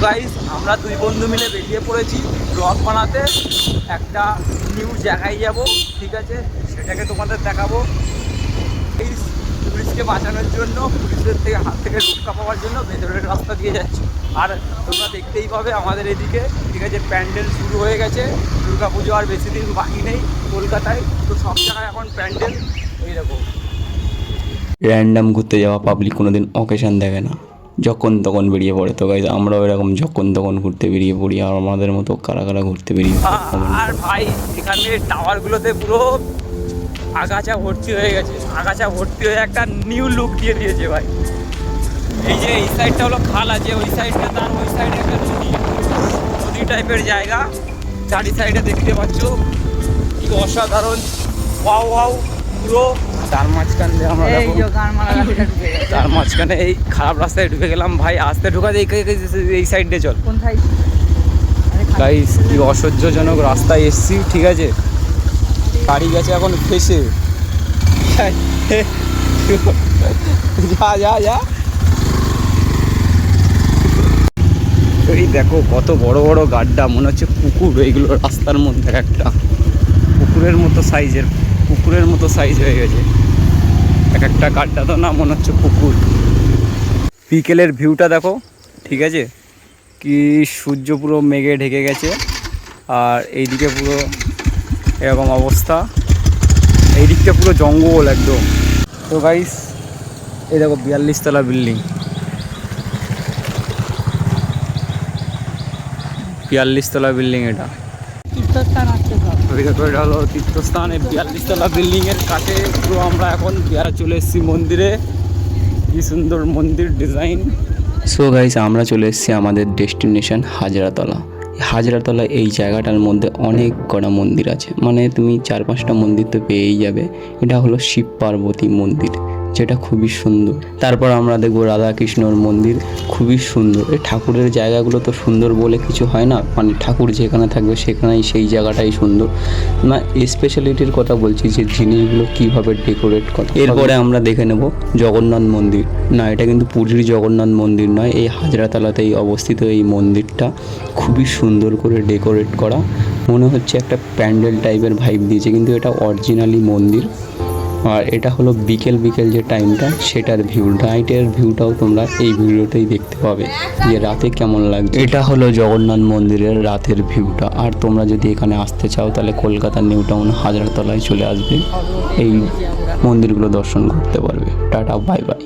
Guys আমরা দুই বন্ধু মিলে বেরিয়ে পড়েছি ব্লগ বানাতে। একটা নিউ জায়গায় যাব, ঠিক আছে, সেটাকে তোমাদের দেখাবো। এই পুলিশকে বাঁচানোর জন্য, পুলিশের থেকে হাত থেকে রক্ষা পাওয়ার জন্য ভেতরের রাস্তা দিয়ে যাচ্ছি। আর তোমরা দেখতেই পাবে আমাদের এদিকে, ঠিক আছে, প্যান্ডেল শুরু হয়ে গেছে। দুর্গাপুজো আর বেশি দিন বাকি নেই কলকাতায়, তো সব জায়গায় এখন প্যান্ডেল। এইরকম র্যান্ডাম ঘুরতে যাওয়া পাবলিক কোনোদিন অকেশন দেখে না, যখন তখন বেরিয়ে পড়ে। তো গাইজ আমরাও এরকম যখন তখন ঘুরতে বেরিয়ে পড়ি। আর আমাদের মতো কারা কারা ঘুরতে বেরিয়ে আর ভাই এখানে টাওয়ারগুলোতে পুরো আগাছা ভর্তি হয়ে গেছে। আগাছা ভর্তি হয়ে একটা নিউ লুক দিয়ে দিয়েছে ভাই। এই যে এই সাইডটা হলো খাল আছে, ওই সাইডটা তার ওই সাইডে একটা নদী টাইপের জায়গা। চারি সাইডে দেখতে পাচ্ছ কি অসাধারণ, ওয়াও ওয়াও পুরো। তার মাঝখানে আমরা তার মাঝখানে এই খারাপ রাস্তায় ঢুকে গেলাম ভাই। আসতে ঢুকাতে এই সাইডে চল। কোন সাইড? গাইস কি অসহ্যজনক রাস্তায় এসছি, ঠিক আছে। গাড়ি গেছে এখন ফেসে। যা যা যা। এই দেখো কত বড় বড় গাড্ডা, মনে হচ্ছে পুকুর। এইগুলো রাস্তার মধ্যে একটা পুকুরের মতো সাইজের, পুকুরের মতো সাইজ হয়ে গেছে এক একটা গাড্ডা। তো না, মনে হচ্ছে পুকুর। বিকেলের ভিউটা দেখো, ঠিক আছে, কি সূর্য পুরো মেঘে ঢেকে গেছে। আর এইদিকে পুরো এরকম অবস্থা, এই দিকটা পুরো জঙ্গল একদম। তো গাইস এই দেখো 42 তলা বিল্ডিং, 42 তলা বিল্ডিং। এটা তীর্থস্থান আছে সব। ওই দেখো এটা হলো তীর্থস্থান। এই 42 তলা বিল্ডিংয়ের কাছে পুরো আমরা এখন বিহারে চলে এসেছি মন্দিরে। কি সুন্দর মন্দির ডিজাইন। সো গাইস আমরা চলে এসেছি আমাদের ডেস্টিনেশন হাজরাতলা। হাজরাতলা এই জায়গাটার মধ্যে অনেক কটা মন্দির আছে, মানে তুমি 4-5টা মন্দির তো পেয়েই যাবে। এটা হলো শিব পার্বতী মন্দির, যেটা খুবই সুন্দর। তারপর আমরা দেখবো রাধাকৃষ্ণর মন্দির, খুবই সুন্দর। এই ঠাকুরের জায়গাগুলো তো সুন্দর বলে কিছু হয় না, মানে ঠাকুর যেখানে থাকবে সেখানেই সেই জায়গাটাই সুন্দর না। স্পেশালিটির কথা বলছি যে জিনিসগুলো কীভাবে ডেকোরেট করা। এরপরে আমরা দেখে নেব জগন্নাথ মন্দির। না, এটা কিন্তু পুরীর জগন্নাথ মন্দির নয়, এই হাজরাতলাতেই অবস্থিত এই মন্দিরটা। খুবই সুন্দর করে ডেকোরেট করা, মনে হচ্ছে একটা প্যান্ডেল টাইপের ভাইব দিয়েছে, কিন্তু এটা অরিজিনালি মন্দির। আর এটা হলো বিকেল বিকেল যে টাইমটা, সেটার ভিউ। নাইটের ভিউটাও তোমরা এই ভিডিওতেই দেখতে পাবে যে রাতে কেমন লাগছে। এটা হলো জগন্নাথ মন্দিরের রাতের ভিউটা। আর তোমরা যদি এখানে আসতে চাও তাহলে কলকাতার নিউ টাউন হাজারতলায় চলে আসবে, এই মন্দিরগুলো দর্শন করতে পারবে। Tata, bye bye.